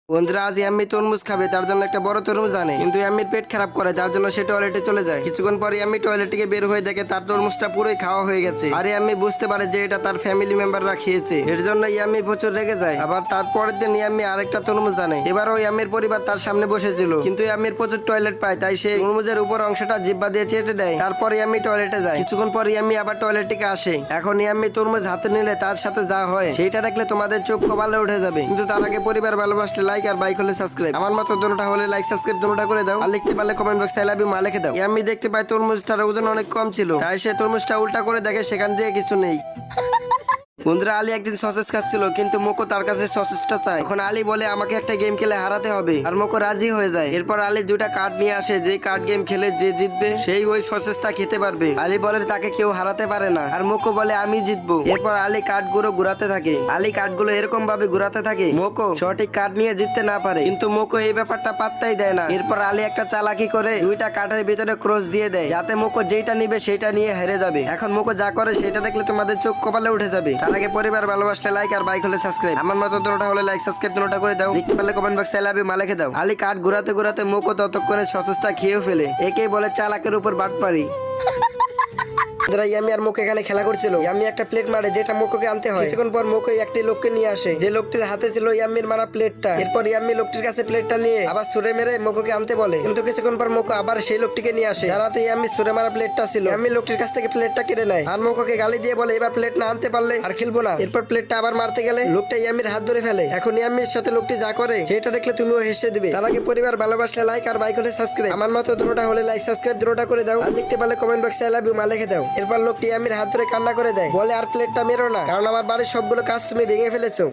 বন্ধুরা আজ ইয়াম্মি তরমুজ খাবে, তার জন্য একটা বড় তরমুজ আনে, কিন্তু ইয়াম্মির পেট খারাপ করে, তার জন্য সে টয়লেটে চলে যায়। কিছুক্ষণ পরে ইয়াম্মি টয়লেট থেকে বের হয়ে দেখে তার তরমুজটা পুরোই খাওয়া হয়ে গেছে। আর ইয়াম্মি বুঝতে পারে যে এটা তার ফ্যামিলি মেম্বাররা খেয়েছে, এর জন্য ইয়াম্মি প্রচুর রেগে যায়। আবার তারপরের দিন ইয়াম্মি আরেকটা তরমুজ আনে। এবারও ইয়াম্মির পরিবার তার সামনে বসেছিল, কিন্তু ইয়াম্মির প্রচুর টয়লেট পায়, তাই সে তরমুজের উপর অংশটা জিহ্বা দিয়ে চেটে দেয়। তারপর ইয়াম্মি টয়লেটে যায়। কিছুক্ষণ পর ইয়াম্মি আবার টয়লেট থেকে আসে। এখন ইয়াম্মি তরমুজ হাতে নিলে তার সাথে যা হয় সেইটা দেখলে তোমাদের চোখ কপালে উঠে যাবে। কিন্তু তার আগে পরিবার ভালোবাসলে লাইক আর বাইক হলে সাবস্ক্রাইব। আমার মতো দুটোটা হলে লাইক সাবস্ক্রাইব দুটোটা করে দাও, আর লিখতে পারলে কমেন্ট বক্সে আই লাভ ইউ মা লিখে দাও। ইয়াম্মি দেখতে পায় তরমুজটার ওজন অনেক কম ছিল, তাই সে তরমুজটা উল্টা করে দেখে সেখান দিয়ে কিছু নেই। বন্ধুরা আলী একদিন সসেস খাচ্ছিল, কিন্তু মোকো তার কাছে সসেসটা চায়। এখন আলী বলে আমাকে একটা গেম খেলে হারাতে হবে, আর মোকো রাজি হয়ে যায়। এরপর আলী দুটা কার্ড নিয়ে আসে, যে কার্ড গেম খেলে যে জিতবে সেই ওই সসেসটা খেতে পারবে। আলী বলে তাকে কেউ হারাতে পারে না, আর মোকো বলে আমি জিতবো। এরপর আলী কার্ডগুলো ঘুরাতে থাকে। আলী কার্ডগুলো এরকম ভাবে ঘুরাতে থাকে মোকো সঠিক কার্ড নিয়ে জিততে না পারে, কিন্তু মোকো এই ব্যাপারটা পাত্তাই দেয় না। এরপর আলী একটা চালাকি করে দুইটা কার্ডের ভিতরে ক্রস দিয়ে দেয়, যাতে মোকো যেটা নিবে সেটা নিয়ে হেরে যাবে। এখন মোকো যা করে সেটা দেখলে তোমাদের চোখ কপালে উঠে যাবে। তার আগে পরিবার ভালোবাসলে লাইক আর বাইক হলে সাবস্ক্রাইব। আমার মতো দুটোটা হলে লাইক সাবস্ক্রাইব দুটোটা করে দাও, লিখতে পারলে কমেন্ট বক্সে আই লাভ ইউ মা লিখে দাও। আলী কার্ড ঘুরাতে ঘুরাতে মোকো ততক্ষণে সসেসটা খেয়েও ফেলে। একেই বলে চালাকের উপর বাটপারি। ইয়ামি আর মোকো এখানে খেলা করছিল। ইয়ামি একটা প্লেট মারে, যেটা মোকোকে আনতে হয়। কিছুক্ষণ পর মোকো একটি লোককে নিয়ে আসে, যে লোকটির হাতে ছিল ইয়ামির মারা প্লেটটা। এরপর ইয়ামি লোকটির কাছে প্লেটটা নিয়ে আবার সুরে মেরে মোকোকে আনতে বলে, কিন্তু কিছুক্ষণ পর মোকো আবার সেই লোকটিকে নিয়ে আসে, যার হাতে ইয়ামি সুরে মারা প্লেটটা ছিল। ইয়ামি লোকটির কাছ থেকে প্লেটটা কেড়ে নেয়, আর মোকোকে গালি দিয়ে বলে এবার প্লেট না আনতে পারলে আর খেলবো না। এরপর প্লেটটা আবার মারতে গেলে লোকটা ইয়ামির হাত ধরে ফেলে। এখন ইয়ামির সাথে লোকটি যা করে সেটা দেখলে তুমিও হেসে দিবে। তার আগে পরিবার ভালোবাসলে লাইক আর বাইক হলে সাবস্ক্রাইব। আমার মতো দুটোটা হলে লাইক সাবস্ক্রাইব দুটোটা করে দাও, আর লিখতে পারলে কমেন্ট বক্সে আই লাভ ইউ মা লিখে দাও। এরপর লোকটি ইয়ামির হাত ধরে কান্না করে দেয়, বলে আর প্লেটটা মেরো না, কারণ আমার বাড়ির সবগুলো কাজ তুমি ভেঙে ফেলেছো।